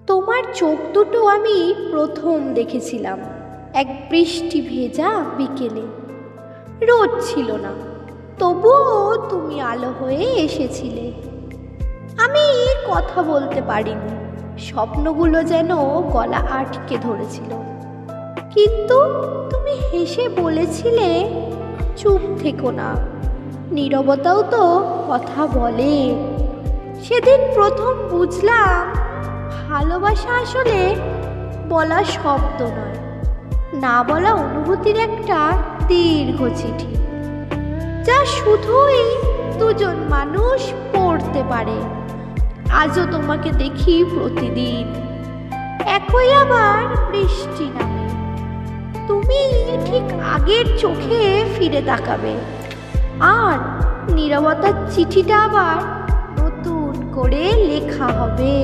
তোমার চোখ দুটো আমি প্রথম দেখেছিলাম এক বৃষ্টি ভেজা বিকেলে। রোদ ছিল না, তবুও তুমি আলো হয়ে এসেছিলে। আমি কথা বলতে পারিনি, স্বপ্নগুলো যেন গলা আটকে ধরেছিল। কিন্তু তুমি হেসে বলেছিলে, চুপ থেকো না, নীরবতাও তো কথা বলে। সেদিন প্রথম বুঝলাম, ভালোবাসা আসলে বলা শব্দ নয়, না বলা অনুভূতির একটা দীর্ঘ চিঠি, যা শুধুই দুজন মানুষ পড়তে পারে। আজও তোমাকে দেখি প্রতিদিন, একই আবার বৃষ্টি নামে, তুমি ঠিক আগের চোখে ফিরে তাকাবে, আর নীরবতার চিঠিটা আবার নতুন করে লেখা হবে।